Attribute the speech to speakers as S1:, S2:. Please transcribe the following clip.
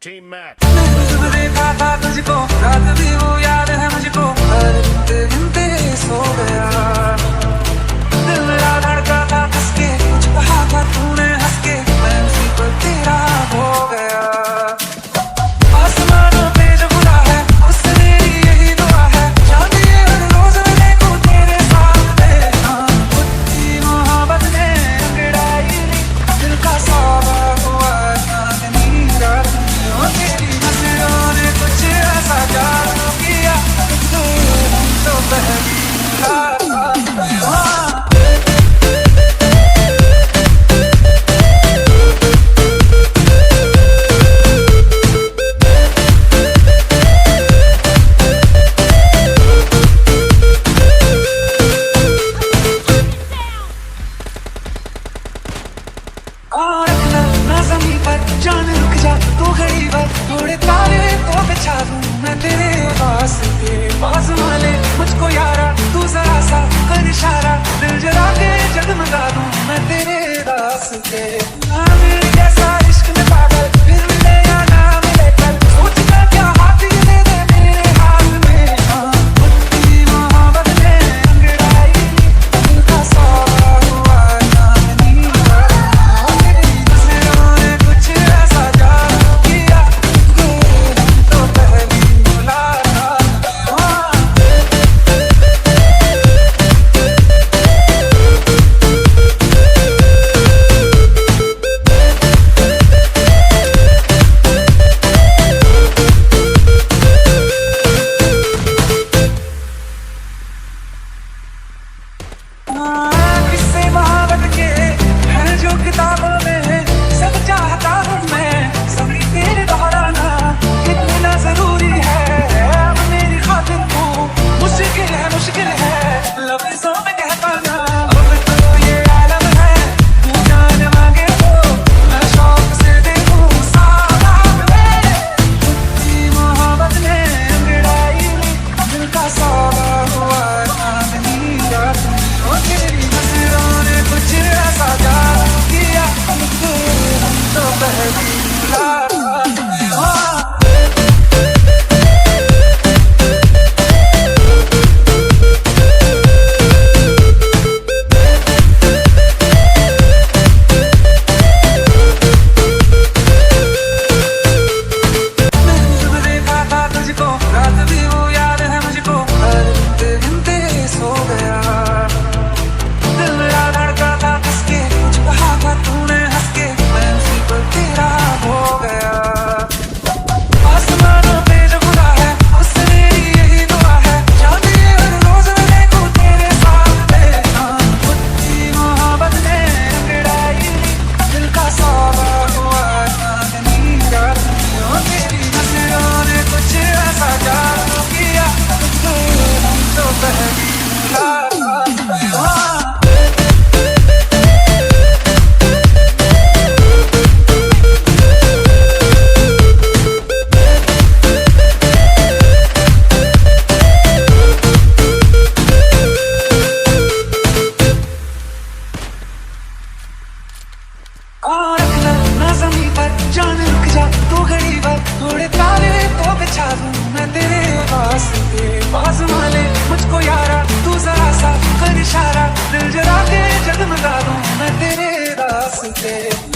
S1: Team match.
S2: देखा था तुझको रात भी वो याद है मुझको हर गिनते गिनते सो गया दिल मेरा धड़का था किसके कुछ कहा था तूने हंस के मैं उसी पर तेरा हो गया आसमानों पे जो खुदा है उससे मेरी यही दुआ है चांदी हर रोज मैं देखूं तेरे सामने खुद मोहब्बत ने अंगड़ाई दिल का सौदा हुआ चांदनी रात में तेरी नजरों ने कुछ ऐसा जादू किया तो पहली जान रुक जा तू घड़ी भर थोड़े तारे तो बिछा दूं मैं तेरे वास्ते पास वाले मुझको यारा तू जरा सा कर इशारा दिल जला के जगमगा दूं मैं तेरे वास्ते मेरे जैसा इश्क में पागल फिर मिले या ना मिले कल सोचना क्या हाथ ये दे दे मेरे हाथ में खुद मोहब्बत ने अंगड़ाई दिल का सौदा हुआ चांदनी रात तेरी नजरों ने कुछ ऐसा जादू किया तो पहली मुलाकात किस्से मोहब्बत के हैं जो किताबों में सब चाहता हूँ मैं सभी तेरे दोहराना कितना जरूरी है अब मेरी खातिर तू मुश्किल है लफ्जों में कह पाना अब तो ये आलम है तू जान मांगे तो मैं शौक से देखूं सारा में खुद मोहब्बत ने अंगड़ाई दिल का सौदा हुआ चांदनी रात में तेरी नजरों ने कुछ ऐसा जादू किया तो पहली मुलाकात देखा था तुझको रात भी वो याद है मुझको हर गिनते गिनते सो गया दिल मेरा धड़का था किसके कुछ कहा था तूने हंस के मैं उसी पर तेरा हो गया आसमानों पे जो खुदा है उससे मेरी यही दुआ है चांदी हर रोज मैं देखूं तेरे सामने खुद मोहब्बत ने अंगड़ाई दिल का सौदा हुआ चांदनी रात में तेरी नजरों ने कुछ ऐसा जादू किया तो पहली मुलाकात जान रुक जा तू घड़ी भर थोड़े तारे तो बिछा दूं मैं तेरे वास्ते पास वाले मुझको यारा तू जरा सा कर इशारा दिल जला के जगमगा दूं मैं तेरे वास्ते